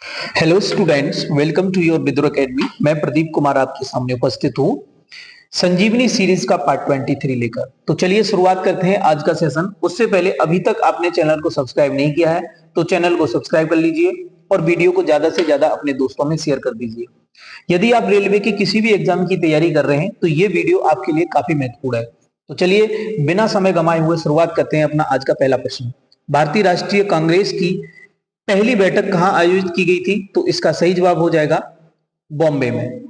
Hello students, welcome to your Vidur academy. मैं प्रदीप कुमार आपके सामने उपस्थित हूँ संजीवनी सीरीज का पार्ट 23 लेकर। तो चलिए शुरुआत करते हैं आज का सेशन। उससे पहले अभी तक आपने चैनल को सब्सक्राइब नहीं किया है तो चैनल को सब्सक्राइब कर लीजिए और वीडियो को ज्यादा से ज्यादा अपने दोस्तों में शेयर कर दीजिए। यदि आप रेलवे की किसी भी एग्जाम की तैयारी कर रहे हैं तो ये वीडियो आपके लिए काफी महत्वपूर्ण है। तो चलिए बिना समय गंवाए हुए शुरुआत करते हैं अपना आज का पहला प्रश्न। भारतीय राष्ट्रीय कांग्रेस की पहली बैठक कहां आयोजित की गई थी? तो इसका सही जवाब हो जाएगा बॉम्बे में।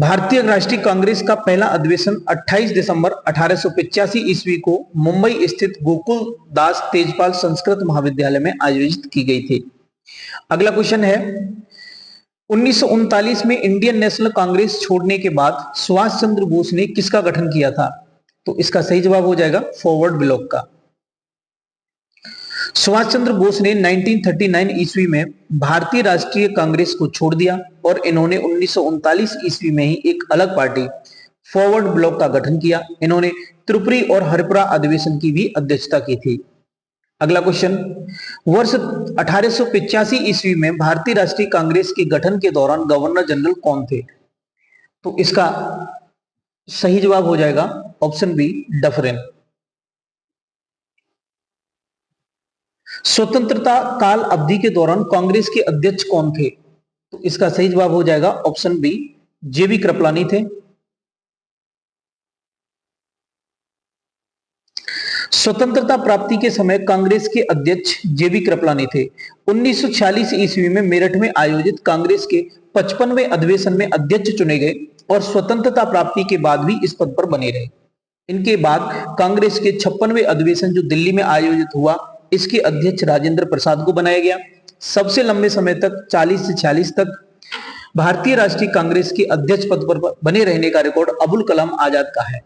भारतीय राष्ट्रीय कांग्रेस का पहला अधिवेशन 28 दिसंबर 1885 ईस्वी को मुंबई स्थित गोकुल दास तेजपाल संस्कृत महाविद्यालय में आयोजित की गई थी। अगला क्वेश्चन है, 1939 में इंडियन नेशनल कांग्रेस छोड़ने के बाद सुभाष चंद्र बोस ने किसका गठन किया था? तो इसका सही जवाब हो जाएगा फॉरवर्ड ब्लॉक का। सुभाष चंद्र बोस ने 1939 ईस्वी में भारतीय राष्ट्रीय कांग्रेस को छोड़ दिया और इन्होंने 1939 ईस्वी में ही एक अलग पार्टी फॉरवर्ड ब्लॉक का गठन किया। इन्होंने त्रिपुरी और हरिपुरा अधिवेशन की भी अध्यक्षता की थी। अगला क्वेश्चन, वर्ष 1885 ईस्वी में भारतीय राष्ट्रीय कांग्रेस के गठन के दौरान गवर्नर जनरल कौन थे? तो इसका सही जवाब हो जाएगा ऑप्शन बी, डफरिन। स्वतंत्रता काल अवधि के दौरान कांग्रेस के अध्यक्ष कौन थे? तो इसका सही जवाब हो जाएगा ऑप्शन बी, जेबी कृपलानी थे। स्वतंत्रता प्राप्ति के समय कांग्रेस के अध्यक्ष जेबी कृपलानी थे। 1946 ईस्वी में मेरठ में आयोजित कांग्रेस के 55वें अधिवेशन में अध्यक्ष चुने गए और स्वतंत्रता प्राप्ति के बाद भी इस पद पर बने रहे। इनके बाद कांग्रेस के 56वें अधिवेशन जो दिल्ली में आयोजित हुआ, इसके अध्यक्ष राजेंद्र प्रसाद को बनाया गया। सबसे लंबे समय तक 40 से 46 तक भारतीय राष्ट्रीय कांग्रेस के अध्यक्ष पद पर बने रहने का रिकॉर्ड अबुल कलाम आजाद का है।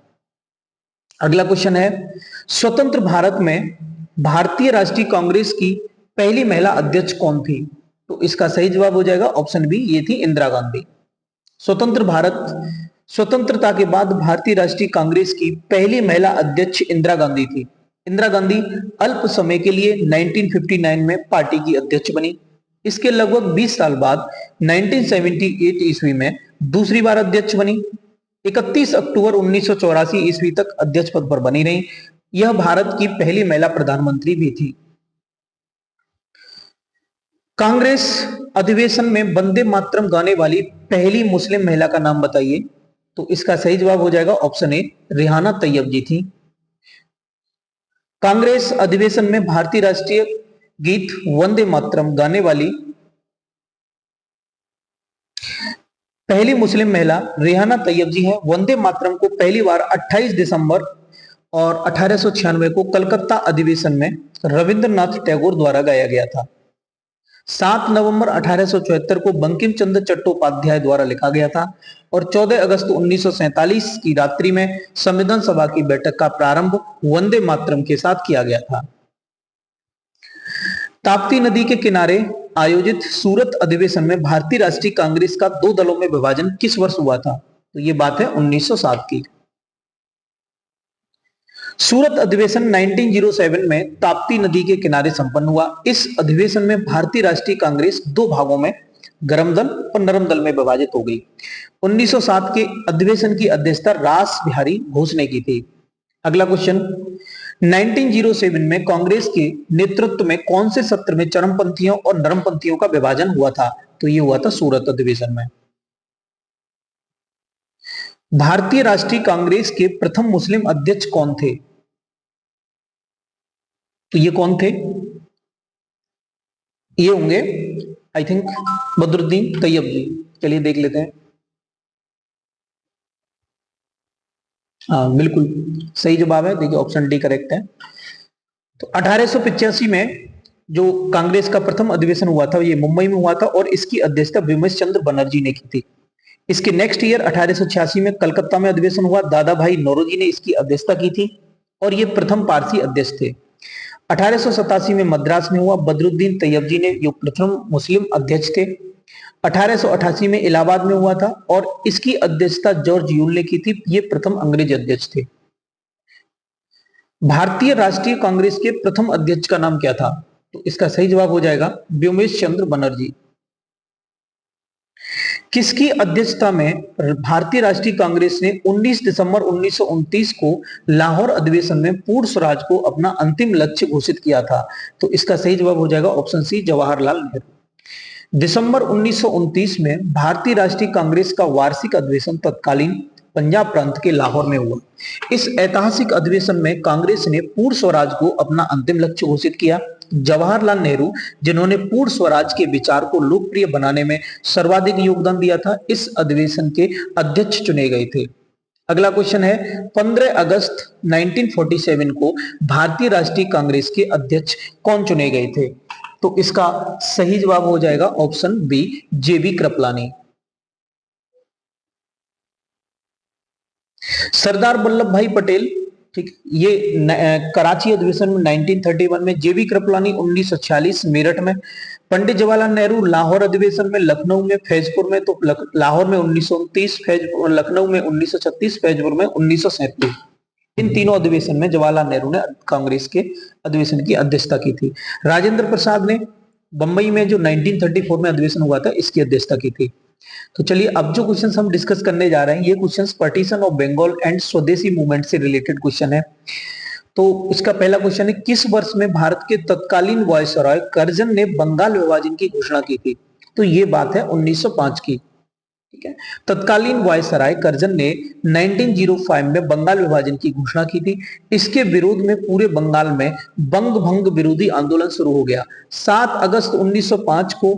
अगला क्वेश्चन है, स्वतंत्र भारत में भारतीय राष्ट्रीय कांग्रेस की पहली महिला अध्यक्ष कौन थी? तो इसका सही जवाब हो जाएगा ऑप्शन बी, ये थी इंदिरा गांधी। स्वतंत्रता के बाद भारतीय राष्ट्रीय कांग्रेस की पहली महिला अध्यक्ष इंदिरा गांधी थी। इंदिरा गांधी अल्प समय के लिए 1959 में पार्टी की अध्यक्ष बनी। इसके लगभग 20 साल बाद 1978 ईस्वी में दूसरी बार अध्यक्ष बनी। 31 अक्टूबर 1984 ईस्वी तक अध्यक्ष पद पर बनी रही। यह भारत की पहली महिला प्रधानमंत्री भी थी। कांग्रेस अधिवेशन में वंदे मातरम गाने वाली पहली मुस्लिम महिला का नाम बताइए। तो इसका सही जवाब हो जाएगा ऑप्शन ए, रेहाना तैयब जी थी। कांग्रेस अधिवेशन में भारतीय राष्ट्रीय गीत वंदे मातरम गाने वाली पहली मुस्लिम महिला रेहाना तैयब जी है। वंदे मातरम को पहली बार 28 दिसंबर और 1896 को कलकत्ता अधिवेशन में रविंद्रनाथ टैगोर द्वारा गाया गया था। 7 नवंबर 1874 को बंकिम चंद्र चट्टोपाध्याय द्वारा लिखा गया था और 14 अगस्त 1947 की रात्रि में संविधान सभा की बैठक का प्रारंभ वंदे मातरम के साथ किया गया था। ताप्ती नदी के किनारे आयोजित सूरत अधिवेशन में भारतीय राष्ट्रीय कांग्रेस का 2 दलों में विभाजन किस वर्ष हुआ था? तो ये बात है 1907 की। सूरत अधिवेशन 1907 में ताप्ती नदी के किनारे संपन्न हुआ। इस अधिवेशन में भारतीय राष्ट्रीय कांग्रेस 2 भागों में गर्म दल और नरम दल में विभाजित हो गई। 1907 के अधिवेशन की अध्यक्षता रास बिहारी घोष ने की थी। अगला क्वेश्चन, 1907 में कांग्रेस के नेतृत्व में कौन से सत्र में चरमपंथियों और नरमपंथियों का विभाजन हुआ था? तो ये हुआ था सूरत अधिवेशन में। भारतीय राष्ट्रीय कांग्रेस के प्रथम मुस्लिम अध्यक्ष कौन थे? तो ये कौन थे? ये होंगे आई थिंक बदरुद्दीन तैयब जी। चलिए देख लेते हैं। हाँ बिल्कुल सही जवाब है, देखिए ऑप्शन डी करेक्ट है। तो 1885 में जो कांग्रेस का प्रथम अधिवेशन हुआ था ये मुंबई में हुआ था और इसकी अध्यक्षता बिमल चंद्र बनर्जी ने की थी। इसके नेक्स्ट ईयर 1886 में कलकत्ता में अधिवेशन हुआ। दादा भाई नौरोजी ने इसकी अध्यक्षता की थी और ये प्रथम पारसी अध्यक्ष थे। 1887 में मद्रास में हुआ। बदरुद्दीन तैयब जी ने जो प्रथम मुस्लिम अध्यक्ष थे। 1888 में इलाहाबाद में हुआ था और इसकी अध्यक्षता जॉर्ज यूल ने की थी। ये प्रथम अंग्रेज अध्यक्ष थे। भारतीय राष्ट्रीय कांग्रेस के प्रथम अध्यक्ष का नाम क्या था? तो इसका सही जवाब हो जाएगा व्योमेश चंद्र बनर्जी। किसकी अध्यक्षता में भारतीय राष्ट्रीय कांग्रेस ने 19 दिसंबर 1929 को लाहौर अधिवेशन में पूर्ण स्वराज को अपना अंतिम लक्ष्य घोषित किया था? तो इसका सही जवाब हो जाएगा ऑप्शन सी, जवाहरलाल नेहरू। दिसंबर 1929 में भारतीय राष्ट्रीय कांग्रेस का वार्षिक अधिवेशन तत्कालीन पंजाब प्रांत के लाहौर में हुआ। इस ऐतिहासिक अधिवेशन में कांग्रेस ने पूर्ण स्वराज को अपना अंतिम लक्ष्य घोषित किया। जवाहरलाल नेहरू, जिन्होंने पूर्ण स्वराज के विचार को लोकप्रिय बनाने में सर्वाधिक योगदान दिया था, इस अधिवेशन के अध्यक्ष चुने गए थे। अगला क्वेश्चन है, 15 अगस्त 1947 को भारतीय राष्ट्रीय कांग्रेस के अध्यक्ष कौन चुने गए थे? तो इसका सही जवाब हो जाएगा ऑप्शन बी, जेबी कृपलानी। सरदार वल्लभ भाई पटेल, ठीक, ये कराची अधिवेशन में 1931 में, जेबी कृपलानी 1946 मेरठ में, पंडित जवाहरलाल नेहरू लाहौर अधिवेशन में, लखनऊ में, फैजपुर में, तो लाहौर में 1929, लखनऊ में 1936, फैजपुर में 1937। इन तीनों अधिवेशन में जवाहरलाल नेहरू ने कांग्रेस के अधिवेशन की अध्यक्षता की थी। राजेंद्र प्रसाद ने बंबई में जो 1934 में अधिवेशन हुआ था, इसकी अध्यक्षता की थी। तो चलिए अब जो क्वेश्चंस हम डिस्कस करने जा रहे हैं, ये questions partition of Bengal and Swadeshi movement से रिलेटेड क्वेश्चन है। तो इसका पहला क्वेश्चन है, किस वर्ष में भारत के तत्कालीन वायसरॉय कर्जन ने बंगाल विभाजन की घोषणा की थी? तो ये बात है 1905 की, ठीक है। तत्कालीन वायसराय कर्जन ने 1905 में बंगाल विभाजन की घोषणा की थी। इसके विरोध में पूरे बंगाल में बंग भंग विरोधी आंदोलन शुरू हो गया। 7 अगस्त 1905 को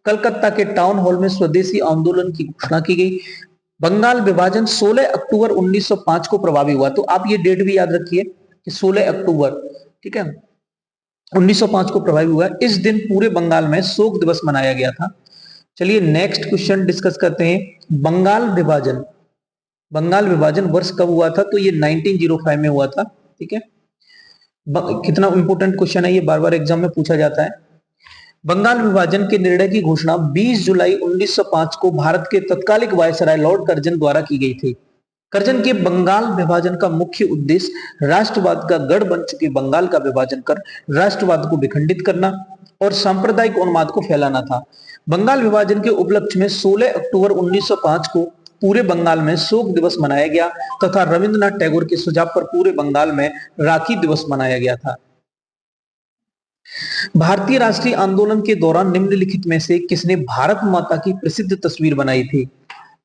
कलकत्ता के टाउन हॉल में स्वदेशी आंदोलन की घोषणा की गई। बंगाल विभाजन 16 अक्टूबर 1905 को प्रभावी हुआ। तो आप ये डेट भी याद रखिए कि 16 अक्टूबर, ठीक है, 1905 को प्रभावी हुआ। इस दिन पूरे बंगाल में शोक दिवस मनाया गया था। चलिए नेक्स्ट क्वेश्चन डिस्कस करते हैं। बंगाल विभाजन वर्ष कब हुआ था? तो ये 1905 में हुआ था, ठीक है। कितना इंपोर्टेंट क्वेश्चन है ये, बार बार एग्जाम में पूछा जाता है। बंगाल विभाजन के निर्णय की घोषणा 20 जुलाई 1905 को भारत के तत्कालिक वायसराय लॉर्ड कर्जन द्वारा की गई थी। कर्जन के बंगाल विभाजन का मुख्य उद्देश्य राष्ट्रवाद का गढ़ बन चुके बंगाल का विभाजन कर राष्ट्रवाद को विखंडित करना और सांप्रदायिक उन्माद को फैलाना था। बंगाल विभाजन के उपलक्ष्य में 16 अक्टूबर 1905 को पूरे बंगाल में शोक दिवस मनाया गया तथा रविंद्रनाथ टैगोर के सुझाव पर पूरे बंगाल में राखी दिवस मनाया गया था। भारतीय राष्ट्रीय आंदोलन के दौरान निम्नलिखित में से किसने भारत माता की प्रसिद्ध तस्वीर बनाई थी?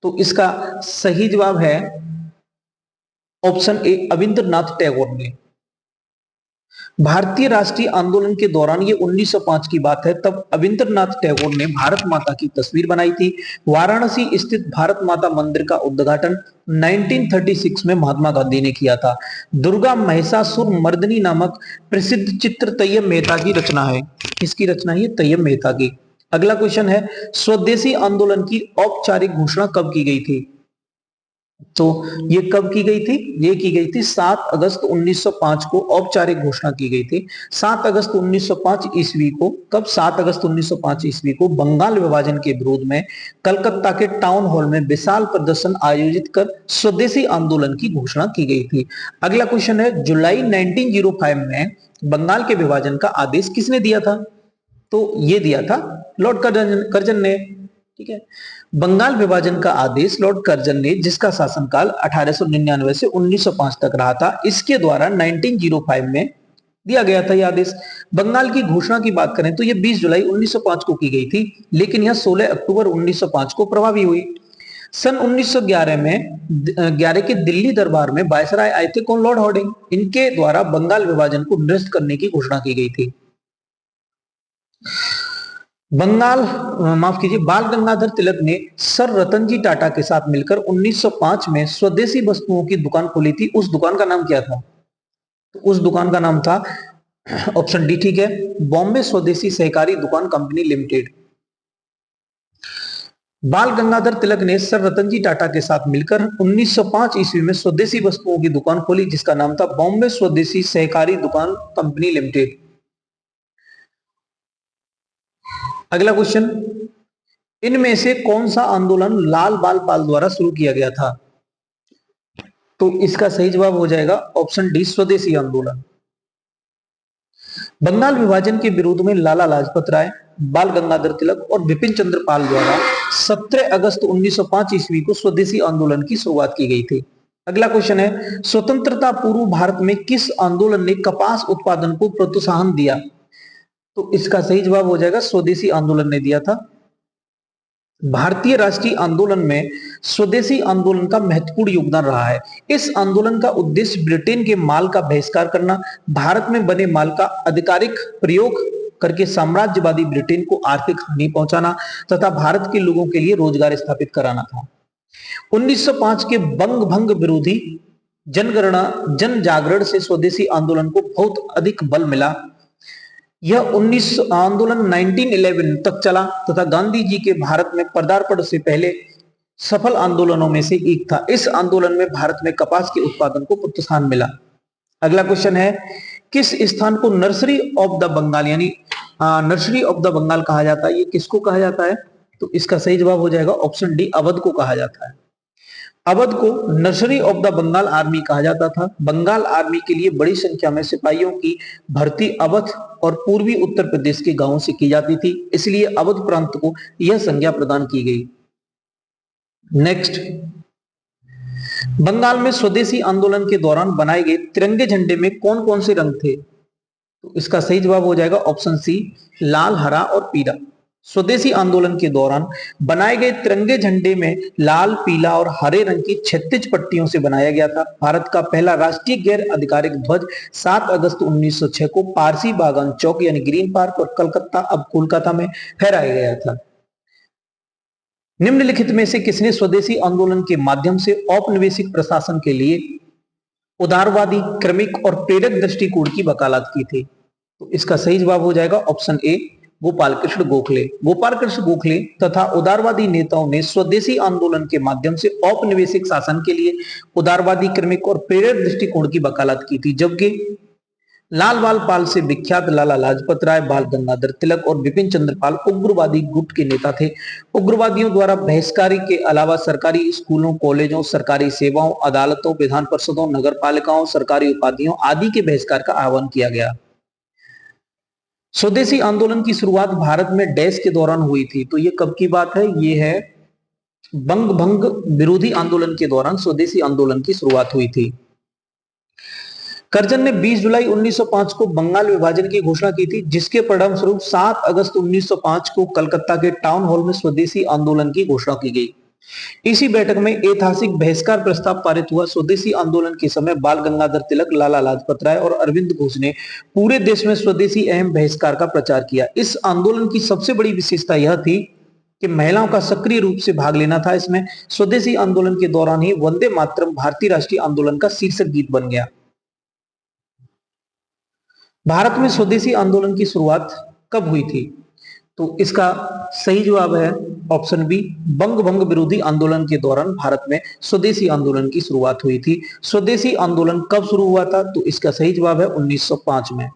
तो इसका सही जवाब है ऑप्शन ए, अविंद्रनाथ टैगोर ने। भारतीय राष्ट्रीय आंदोलन के दौरान, ये 1905 की बात है, तब अविंद्रनाथ टैगोर ने भारत माता की तस्वीर बनाई थी। वाराणसी स्थित भारत माता मंदिर का उद्घाटन 1936 में महात्मा गांधी ने किया था। दुर्गा महिषासुर मर्दिनी नामक प्रसिद्ध चित्र तैयब मेहता की रचना है। किसकी रचना है? तैयब मेहता की। अगला क्वेश्चन है, स्वदेशी आंदोलन की औपचारिक घोषणा कब की गई थी? तो ये कब की गई थी? ये की गई थी 7 अगस्त 1905 को औपचारिक घोषणा की गई थी। 7 अगस्त 1905 ईस्वी को, कब? 7 अगस्त 1905 ईस्वी को बंगाल विभाजन के विरोध में कलकत्ता के टाउन हॉल में विशाल प्रदर्शन आयोजित कर स्वदेशी आंदोलन की घोषणा की गई थी। अगला क्वेश्चन है, जुलाई 1905 में बंगाल के विभाजन का आदेश किसने दिया था? तो ये दिया था लॉर्ड कर्जन ने, ठीक है। बंगाल विभाजन का आदेश लॉर्ड कर्जन ने, जिसका शासनकाल 1899 से 1905 तक रहा था, इसके द्वारा 1905 में दिया गया था यह आदेश। बंगाल की घोषणा की बात करें तो यह 20 जुलाई 1905 को की गई थी, लेकिन यह 16 अक्टूबर 1905 को प्रभावी हुई। सन 1911 में 11 के दिल्ली दरबार में वायसराय आए थे, कौन? Lord Hardinge. इनके द्वारा बंगाल विभाजन को निरस्त करने की घोषणा की गई थी। बाल गंगाधर तिलक ने सर रतनजी टाटा के साथ मिलकर 1905 में स्वदेशी वस्तुओं की दुकान खोली थी। उस दुकान का नाम क्या था? तो उस दुकान का नाम था, ऑप्शन डी, ठीक है, बॉम्बे स्वदेशी सहकारी दुकान कंपनी लिमिटेड। बाल गंगाधर तिलक ने सर रतनजी टाटा के साथ मिलकर 1905 ईस्वी में स्वदेशी वस्तुओं की दुकान खोली, जिसका नाम था बॉम्बे स्वदेशी सहकारी दुकान कंपनी लिमिटेड। अगला क्वेश्चन, इनमें से कौन सा आंदोलन लाल बाल पाल द्वारा शुरू किया गया था? तो इसका सही जवाब हो जाएगा ऑप्शन डी, स्वदेशी आंदोलन। बंगाल विभाजन के विरोध में लाला लाजपत राय, बाल गंगाधर तिलक और बिपिन चंद्र पाल द्वारा 17 अगस्त 1905 ईस्वी को स्वदेशी आंदोलन की शुरुआत की गई थी। अगला क्वेश्चन है, स्वतंत्रता पूर्व भारत में किस आंदोलन ने कपास उत्पादन को प्रोत्साहन दिया? तो इसका सही जवाब हो जाएगा स्वदेशी आंदोलन ने दिया था। भारतीय राष्ट्रीय आंदोलन में स्वदेशी आंदोलन का महत्वपूर्ण योगदान रहा है। इस आंदोलन का उद्देश्य ब्रिटेन के माल का बहिष्कार करना, भारत में बने माल का आधिकारिक प्रयोग करके साम्राज्यवादी ब्रिटेन को आर्थिक हानि पहुंचाना तथा भारत के लोगों के लिए रोजगार स्थापित कराना था। 1905 के बंग भंग विरोधी जनगणना जन जागरण से स्वदेशी आंदोलन को बहुत अधिक बल मिला। यह 19 आंदोलन 1911 तक चला तथा गांधी जी के भारत में पदार्पण से पहले सफल आंदोलनों में से एक था। इस आंदोलन में भारत में कपास के उत्पादन को प्रोत्साहन मिला। अगला क्वेश्चन है, किस स्थान को नर्सरी ऑफ द बंगाल यानी नर्सरी ऑफ द बंगाल कहा जाता है? ये किसको कहा जाता है? तो इसका सही जवाब हो जाएगा ऑप्शन डी, अवध को कहा जाता है। अवध को nursery of the Bengal army कहा जाता था। बंगाल आर्मी के लिए बड़ी संख्या में सिपाहियों की भर्ती अवध और पूर्वी उत्तर प्रदेश के गांवों से की जाती थी, इसलिए अवध प्रांत को यह संज्ञा प्रदान की गई। नेक्स्ट, बंगाल में स्वदेशी आंदोलन के दौरान बनाए गए तिरंगे झंडे में कौन कौन से रंग थे? तो इसका सही जवाब हो जाएगा ऑप्शन सी, लाल, हरा और पीला। स्वदेशी आंदोलन के दौरान बनाए गए तिरंगे झंडे में लाल, पीला और हरे रंग की 36 पट्टियों से बनाया गया था। भारत का पहला राष्ट्रीय गैर आधिकारिक ध्वज 7 अगस्त 1906 को पारसी बागान चौक यानी ग्रीन पार्क और कलकत्ता अब कोलकाता में फहराया गया था। निम्नलिखित में से किसने स्वदेशी आंदोलन के माध्यम से औपनिवेशिक प्रशासन के लिए उदारवादी, क्रमिक और प्रेरक दृष्टिकोण की वकालत की थी? तो इसका सही जवाब हो जाएगा ऑप्शन ए, गोपाल कृष्ण गोखले। गोपाल कृष्ण गोखले तथा उदारवादी नेताओं ने स्वदेशी आंदोलन के माध्यम से औपनिवेशिक शासन के लिए उदारवादी, क्रमिक और प्रेरक दृष्टिकोण की वकालत की थी, जबकि लाल बाल पाल से विख्यात लाला लाजपत राय, बाल गंगाधर तिलक और बिपिन चंद्र पाल उग्रवादी गुट के नेता थे। उग्रवादियों द्वारा बहिष्कार के अलावा सरकारी स्कूलों, कॉलेजों, सरकारी सेवाओं, अदालतों, विधान परिषदों, नगर पालिकाओं, सरकारी उपाधियों आदि के बहिष्कार का आह्वान किया गया। स्वदेशी आंदोलन की शुरुआत भारत में डैश के दौरान हुई थी, तो ये कब की बात है? ये है बंग भंग विरोधी आंदोलन के दौरान स्वदेशी आंदोलन की शुरुआत हुई थी। कर्जन ने 20 जुलाई 1905 को बंगाल विभाजन की घोषणा की थी, जिसके परिणाम स्वरूप 7 अगस्त 1905 को कलकत्ता के टाउन हॉल में स्वदेशी आंदोलन की घोषणा की गई। इसी बैठक में ऐतिहासिक बहिष्कार प्रस्ताव पारित हुआ। स्वदेशी आंदोलन के समय बाल गंगाधर तिलक, लाला लाजपत राय और अरविंद घोष ने पूरे देश में स्वदेशी अहम बहिष्कार का प्रचार किया। इस आंदोलन की सबसे बड़ी विशेषता यह थी कि महिलाओं का सक्रिय रूप से भाग लेना था। इसमें स्वदेशी आंदोलन के दौरान ही वंदे मातरम भारतीय राष्ट्रीय आंदोलन का शीर्षक गीत बन गया। भारत में स्वदेशी आंदोलन की शुरुआत कब हुई थी? तो इसका सही जवाब है ऑप्शन बी, बंग भंग विरोधी आंदोलन के दौरान भारत में स्वदेशी आंदोलन की शुरुआत हुई थी। स्वदेशी आंदोलन कब शुरू हुआ था? तो इसका सही जवाब है 1905 में।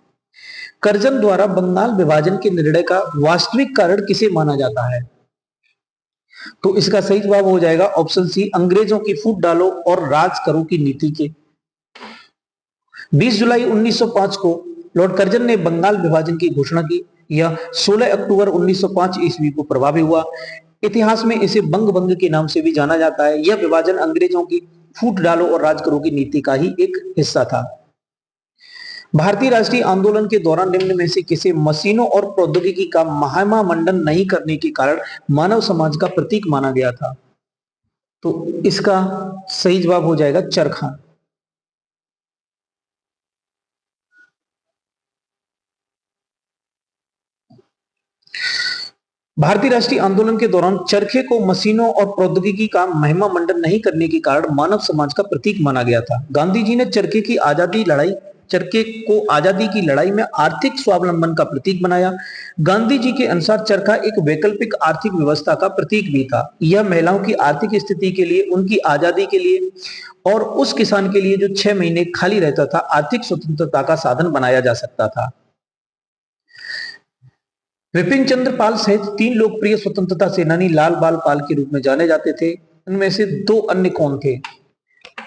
कर्जन द्वारा बंगाल विभाजन के निर्णय का वास्तविक कारण किसे माना जाता है? तो इसका सही जवाब हो जाएगा ऑप्शन सी, अंग्रेजों की फूट डालो और राज करो की नीति के। 20 जुलाई 1905 को लॉर्ड कर्जन ने बंगाल विभाजन की घोषणा की। यह 16 अक्टूबर 1905 ईस्वी को प्रभावी हुआ। इतिहास में इसे बंग भंग के नाम से भी जाना जाता है। यह विभाजन अंग्रेजों की फूट डालो और राज करो की नीति का ही एक हिस्सा था। भारतीय राष्ट्रीय आंदोलन के दौरान निम्न में से किसे मशीनों और प्रौद्योगिकी का महामंडन नहीं करने के कारण मानव समाज का प्रतीक माना गया था? तो इसका सही जवाब हो जाएगा चरखा। भारतीय राष्ट्रीय आंदोलन के दौरान चरखे को मशीनों और प्रौद्योगिकी का महिमा मंडन नहीं करने के कारण मानव समाज का प्रतीक माना गया था। गांधी जी ने चरखे को आजादी की लड़ाई में आर्थिक स्वावलंबन का प्रतीक बनाया। गांधी जी के अनुसार चरखा एक वैकल्पिक आर्थिक व्यवस्था का प्रतीक भी था। यह महिलाओं की आर्थिक स्थिति के लिए, उनकी आजादी के लिए और उस किसान के लिए जो 6 महीने खाली रहता था, आर्थिक स्वतंत्रता का साधन बनाया जा सकता था। विपिन चंद्र पाल सहित 3 लोकप्रिय स्वतंत्रता सेनानी लाल बाल पाल के रूप में जाने जाते थे। इनमें से 2 अन्य कौन थे?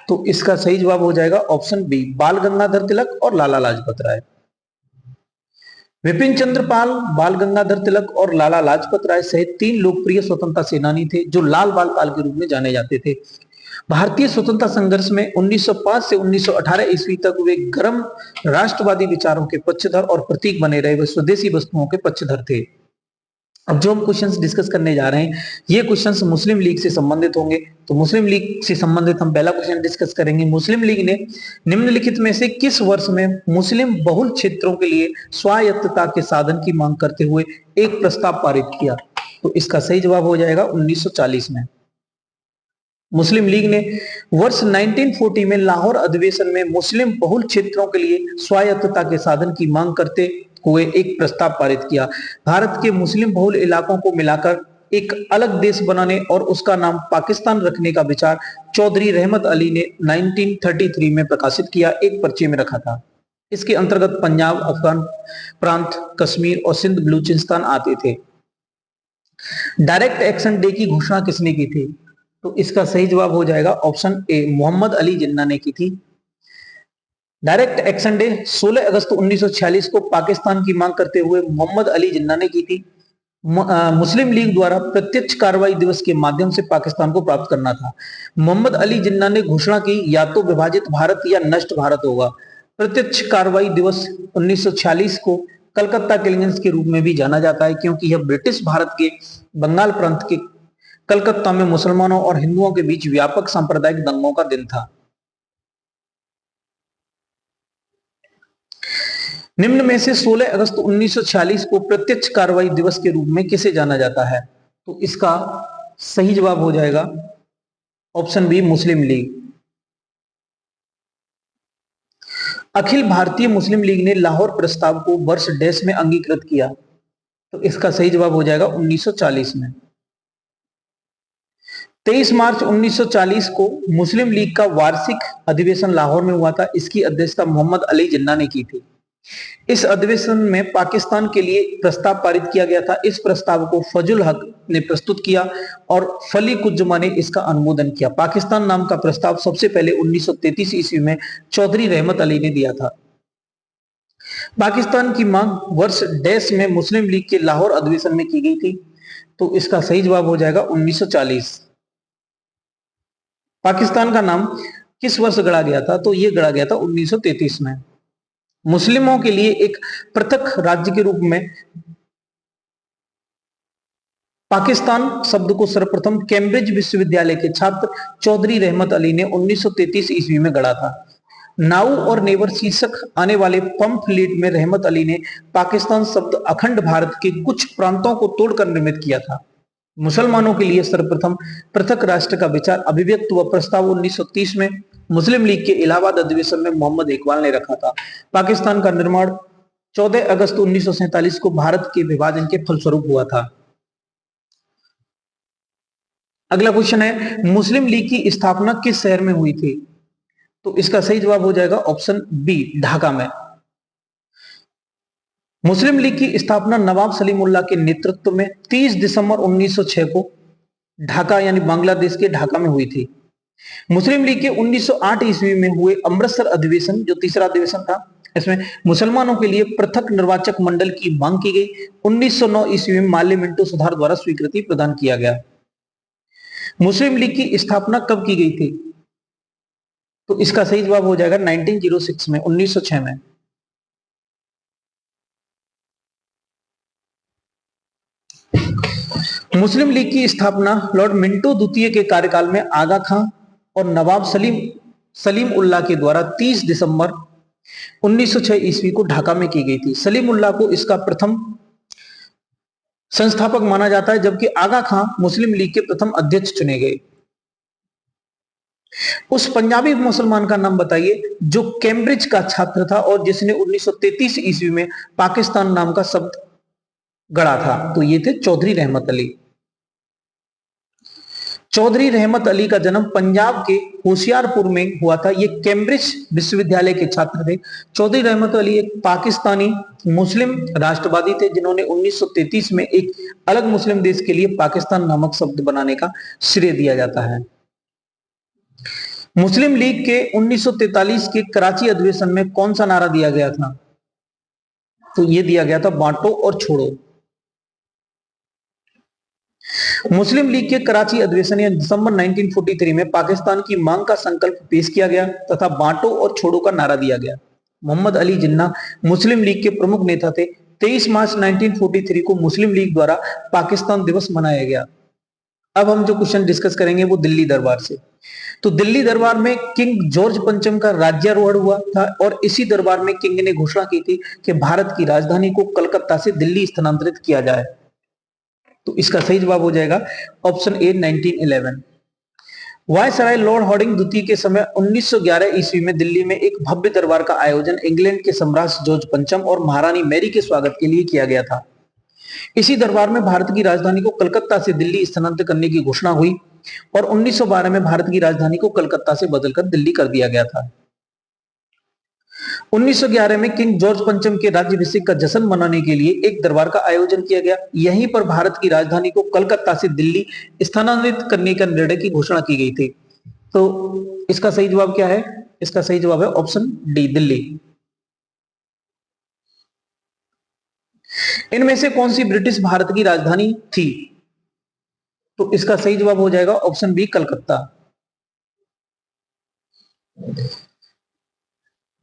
तो इसका सही जवाब हो जाएगा ऑप्शन बी, बाल गंगाधर तिलक और लाला लाजपत राय। विपिन चंद्र पाल, बाल गंगाधर तिलक और लाला लाजपत राय सहित 3 लोकप्रिय स्वतंत्रता सेनानी थे जो लाल बाल पाल के रूप में जाने जाते थे। भारतीय स्वतंत्रता संघर्ष में 1905 से 1918 ईस्वी तक वे गर्म राष्ट्रवादी विचारों के पक्षधर और प्रतीक बने रहे। वे स्वदेशी वस्तुओं के पक्षधर थे। अब जो हम क्वेश्चंस डिस्कस करने जा रहे हैं ये क्वेश्चंस मुस्लिम लीग से संबंधित होंगे। तो मुस्लिम लीग से संबंधित हम पहला क्वेश्चन डिस्कस करेंगे। मुस्लिम लीग ने निम्नलिखित में से किस वर्ष में मुस्लिम बहुल क्षेत्रों के लिए स्वायत्तता के साधन की मांग करते हुए एक प्रस्ताव पारित किया? तो इसका सही जवाब हो जाएगा 1940 में। मुस्लिम लीग ने वर्ष 1940 में लाहौर अधिवेशन में मुस्लिम बहुल क्षेत्रों के लिए स्वायत्तता के साधन की मांग करते हुए एक प्रस्ताव पारित किया। भारत के मुस्लिम बहुल इलाकों को मिलाकर एक अलग देश बनाने और उसका नाम पाकिस्तान रखने का विचार चौधरी रहमत अली ने 1933 में प्रकाशित किया, एक पर्चे में रखा था। इसके अंतर्गत पंजाब, अफगान प्रांत, कश्मीर और सिंध बलूचिस्तान आते थे। डायरेक्ट एक्शन डे की घोषणा किसने की थी? तो इसका सही जवाब हो जाएगा ऑप्शन ए, मोहम्मद अली जिन्ना ने की थी। डायरेक्ट एक्शन डे 16 अगस्त 1946 को पाकिस्तान की मांग करते हुए मोहम्मद अली जिन्ना ने की थी। मुस्लिम लीग द्वारा प्रत्यक्ष कार्रवाई दिवस के माध्यम से पाकिस्तान को प्राप्त करना था। मोहम्मद अली जिन्ना ने घोषणा की या तो विभाजित भारत या नष्ट भारत होगा। प्रत्यक्ष कार्रवाई दिवस 1946 को कलकत्ता किलिंग्स के रूप में भी जाना जाता है क्योंकि यह ब्रिटिश भारत के बंगाल प्रांत के कलकत्ता में मुसलमानों और हिंदुओं के बीच व्यापक सांप्रदायिक दंगों का दिन था। निम्न में से 16 अगस्त 1946 को प्रत्यक्ष कार्रवाई दिवस के रूप में किसे जाना जाता है? तो इसका सही जवाब हो जाएगा ऑप्शन बी, मुस्लिम लीग। अखिल भारतीय मुस्लिम लीग ने लाहौर प्रस्ताव को वर्ष डैश में अंगीकृत किया? तो इसका सही जवाब हो जाएगा 1940 में। 23 मार्च 1940 को मुस्लिम लीग का वार्षिक अधिवेशन लाहौर में हुआ था। इसकी अध्यक्षता मोहम्मद अली जिन्ना ने की थी। इस अधिवेशन में पाकिस्तान के लिए प्रस्ताव पारित किया गया था। इस प्रस्ताव को फजल हक ने प्रस्तुत किया और फली कुज्जमा ने इसका अनुमोदन किया। पाकिस्तान नाम का प्रस्ताव सबसे पहले 1933 ईस्वी में चौधरी रहमत अली ने दिया था। पाकिस्तान की मांग वर्ष डैश में मुस्लिम लीग के लाहौर अधिवेशन में की गई थी। तो इसका सही जवाब हो जाएगा 1940। पाकिस्तान का नाम किस वर्ष गढ़ा गया था? तो यह गढ़ा गया था 1933 में। मुस्लिमों के लिए एक पृथक राज्य के रूप में पाकिस्तान शब्द को सर्वप्रथम कैम्ब्रिज विश्वविद्यालय के छात्र चौधरी रहमत अली ने 1933 ईस्वी में गढ़ा था। नाउ और नेवर शीर्षक आने वाले पंफलेट में रहमत अली ने पाकिस्तान शब्द अखंड भारत के कुछ प्रांतों को तोड़कर निर्मित किया था। मुसलमानों के लिए सर्वप्रथम पृथक राष्ट्र का विचार अभिव्यक्त व प्रस्ताव 1930 में मुस्लिम लीग के इलाहाबाद अधिवेशन में मोहम्मद इकबाल ने रखा था। पाकिस्तान का निर्माण 14 अगस्त 1947 को भारत के विभाजन के फलस्वरूप हुआ था। अगला क्वेश्चन है, मुस्लिम लीग की स्थापना किस शहर में हुई थी? तो इसका सही जवाब हो जाएगा ऑप्शन बी, ढाका में। मुस्लिम लीग की स्थापना नवाब सलीमुल्लाह के नेतृत्व में 30 दिसंबर 1906 को ढाका यानी बांग्लादेश के ढाका में हुई थी। मुस्लिम लीग के 1908 ईस्वी में हुए अमृतसर अधिवेशन, जो तीसरा अधिवेशन था, इसमें मुसलमानों के लिए पृथक निर्वाचक मंडल की मांग की गई। 1909 ईस्वी में माल्य मिंटो सुधार द्वारा स्वीकृति प्रदान किया गया। मुस्लिम लीग की स्थापना कब की गई थी? तो इसका सही जवाब हो जाएगा 1906 में, 1906 में। मुस्लिम लीग की स्थापना लॉर्ड मिंटो द्वितीय के कार्यकाल में आगा खां और नवाब सलीम उल्लाह के द्वारा 30 दिसंबर 1906 ईस्वी को ढाका में की गई थी। सलीम उल्लाह को इसका प्रथम संस्थापक माना जाता है, जबकि आगा खां मुस्लिम लीग के प्रथम अध्यक्ष चुने गए। उस पंजाबी मुसलमान का नाम बताइए जो कैम्ब्रिज का छात्र था और जिसने 1933 ईस्वी में पाकिस्तान नाम का शब्द गढ़ा था। तो ये थे चौधरी रहमत अली। चौधरी रहमत अली का जन्म पंजाब के होशियारपुर में हुआ था। ये कैम्ब्रिज विश्वविद्यालय के छात्र थे। चौधरी रहमत अली एक पाकिस्तानी मुस्लिम राष्ट्रवादी थे जिन्होंने 1933 में एक अलग मुस्लिम देश के लिए पाकिस्तान नामक शब्द बनाने का श्रेय दिया जाता है। मुस्लिम लीग के 1943 के कराची अधिवेशन में कौन सा नारा दिया गया था? तो ये दिया गया था बांटो और छोड़ो। मुस्लिम लीग के कराची अधिवेशन या दिसंबर 1943 में पाकिस्तान की मांग का संकल्प पेश किया गया तथा बांटो और छोड़ो का नारा दिया गया। मोहम्मद अली जिन्ना मुस्लिम लीग के प्रमुख नेता थे। 23 मार्च 1943 को मुस्लिम लीग द्वारा पाकिस्तान दिवस मनाया गया। अब हम जो क्वेश्चन डिस्कस करेंगे वो दिल्ली दरबार से। तो दिल्ली दरबार में किंग जॉर्ज पंचम का राज्यारोहण हुआ था और इसी दरबार में किंग ने घोषणा की थी कि भारत की राजधानी को कलकत्ता से दिल्ली स्थानांतरित किया जाए। तो इसका सही जवाब हो जाएगा option A 1911। Viceroy lord Hardinge द्वितीय के समय 1911 ईस्वी में दिल्ली में एक भव्य दरबार का आयोजन इंग्लैंड के सम्राट जॉर्ज पंचम और महारानी मैरी के स्वागत के लिए किया गया था। इसी दरबार में भारत की राजधानी को कलकत्ता से दिल्ली स्थानांतरित करने की घोषणा हुई और 1912 में भारत की राजधानी को कलकत्ता से बदलकर दिल्ली कर दिया गया था। 1911 में किंग जॉर्ज पंचम के राज्याभिषेक का जश्न मनाने के लिए एक दरबार का आयोजन किया गया। यहीं पर भारत की राजधानी को कलकत्ता से दिल्ली स्थानांतरित करने का निर्णय की घोषणा की गई थी। तो इसका सही जवाब क्या है? इसका सही जवाब है ऑप्शन डी, दिल्ली। इनमें से कौन सी ब्रिटिश भारत की राजधानी थी? तो इसका सही जवाब हो जाएगा ऑप्शन बी, कलकत्ता।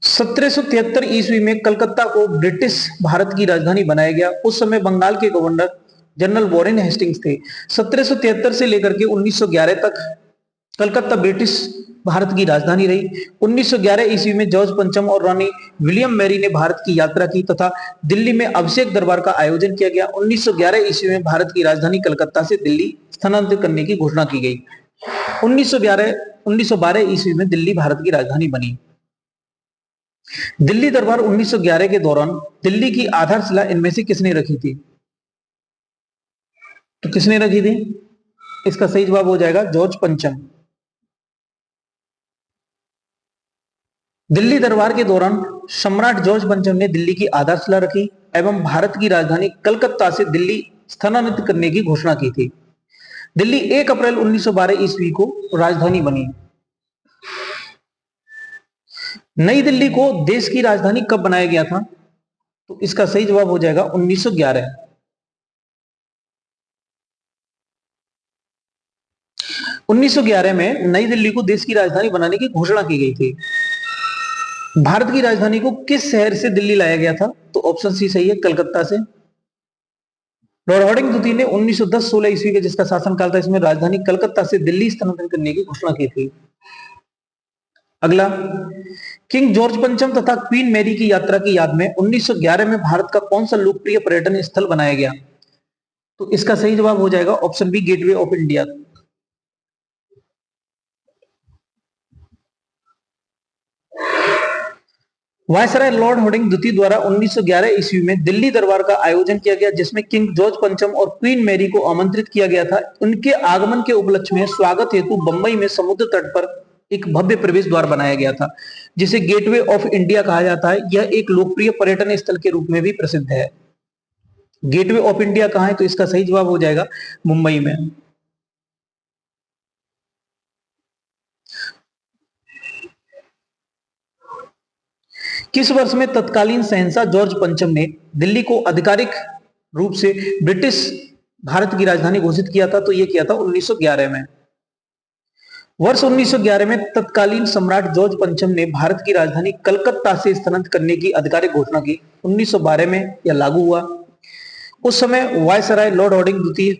1773 ईस्वी में कलकत्ता को ब्रिटिश भारत की राजधानी बनाया गया। उस समय बंगाल के गवर्नर जनरल वॉरेन हेस्टिंग्स थे। 1773 से लेकर के 1911 तक कलकत्ता ब्रिटिश भारत की राजधानी रही। 1911 ईस्वी में जॉर्ज पंचम और रानी विलियम मैरी ने भारत की यात्रा की तथा दिल्ली में अभिषेक दरबार का आयोजन किया गया। 1911 ईस्वी में भारत की राजधानी कलकत्ता से दिल्ली स्थानांतरित करने की घोषणा की गई। 1912 ईस्वी में दिल्ली भारत की राजधानी बनी। दिल्ली दरबार 1911 के दौरान दिल्ली की आधारशिला इनमें से किसने रखी थी? तो किसने रखी थी? इसका सही जवाब हो जाएगा जॉर्ज पंचम। दिल्ली दरबार के दौरान सम्राट जॉर्ज पंचम ने दिल्ली की आधारशिला रखी एवं भारत की राजधानी कलकत्ता से दिल्ली स्थानांतरित करने की घोषणा की थी। दिल्ली 1 अप्रैल 1912 ईस्वी को राजधानी बनी। नई दिल्ली को देश की राजधानी कब बनाया गया था? तो इसका सही जवाब हो जाएगा 1911। 1911 में नई दिल्ली को देश की राजधानी बनाने की घोषणा की गई थी। भारत की राजधानी को किस शहर से दिल्ली लाया गया था? तो ऑप्शन सी सही है, कलकत्ता से। लॉर्ड हार्डिंग द्वितीय ने 1910-16 ईस्वी का जिसका शासनकाल था, इसमें राजधानी कलकत्ता से दिल्ली स्थानांतरित करने की घोषणा की थी। अगला, किंग जॉर्ज पंचम तथा क्वीन मैरी की यात्रा की याद में 1911 में भारत का कौन सा लोकप्रिय पर्यटन स्थल बनाया गया? तो इसका सही जवाब हो जाएगा option B, gateway of India. Viceroy lord Hardinge द्वितीय द्वारा 1911 ईस्वी में दिल्ली दरबार का आयोजन किया गया जिसमें किंग जॉर्ज पंचम और क्वीन मैरी को आमंत्रित किया गया था। उनके आगमन के उपलक्ष्य में स्वागत हेतु बंबई में समुद्र तट पर एक भव्य प्रवेश द्वार बनाया गया था जिसे गेटवे ऑफ इंडिया कहा जाता है। यह एक लोकप्रिय पर्यटन स्थल के रूप में भी प्रसिद्ध है। गेटवे ऑफ इंडिया कहां है? तो इसका सही जवाब हो जाएगा मुंबई में। किस वर्ष में तत्कालीन शहंशाह जॉर्ज पंचम ने दिल्ली को आधिकारिक रूप से ब्रिटिश भारत की राजधानी घोषित किया था? तो यह किया था 1911 में। वर्ष 1911 में तत्कालीन सम्राट जॉर्ज पंचम ने भारत की राजधानी कलकत्ता से स्थानांतरित करने की आधिकारिक घोषणा की। 1912 में यह लागू हुआ। उस समय वायसराय लॉर्ड हार्डिंग द्वितीय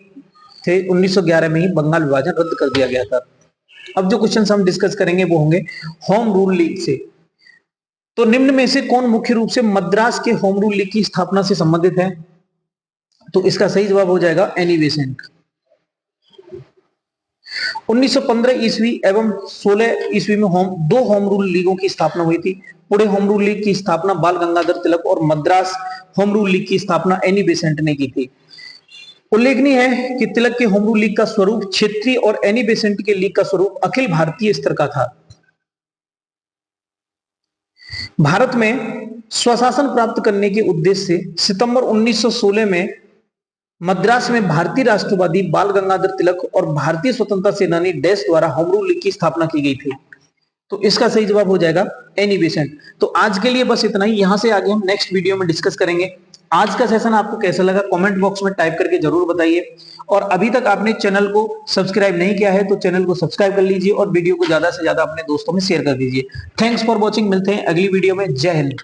थे। 1911 में ही बंगाल विभाजन रद्द कर दिया गया था। अब जो क्वेश्चन हम डिस्कस करेंगे वो होंगे होम रूल लीग से। तो निम्न में से कौन मुख्य रूप से मद्रास के होम रूल लीग की स्थापना से संबंधित है? तो इसका सही जवाब हो जाएगा एनी बेसेंट। 1915 ईस्वी एवं 16 ईस्वी में दो होम रूल लीगों की स्थापना हुई थी। पुणे होम रूल लीग की स्थापना बाल गंगाधर तिलक और मद्रास होम रूल लीग की स्थापना एनी बेसेंट ने की थी। उल्लेखनीय है कि तिलक के होम रूल लीग का स्वरूप क्षेत्रीय और एनी बेसेंट के लीग का स्वरूप अखिल भारतीय स्तर का था। भारत में स्वशासन प्राप्त करने के उद्देश्य से सितंबर 1916 में मद्रास में भारतीय राष्ट्रवादी बाल गंगाधर तिलक और भारतीय स्वतंत्रता सेनानी डैश द्वारा होम रूल लीग की स्थापना की गई थी। तो इसका सही जवाब हो जाएगा एनी बेसेंट। तो आज के लिए बस इतना ही, यहां से आगे हम नेक्स्ट वीडियो में डिस्कस करेंगे। आज का सेशन आपको कैसा लगा कमेंट बॉक्स में टाइप करके जरूर बताइए, और अभी तक आपने चैनल को सब्सक्राइब नहीं किया है तो चैनल को सब्सक्राइब कर लीजिए और वीडियो को ज्यादा से ज्यादा अपने दोस्तों में शेयर कर दीजिए। थैंक्स फॉर वॉचिंग, मिलते हैं अगली वीडियो में। जय हिंद।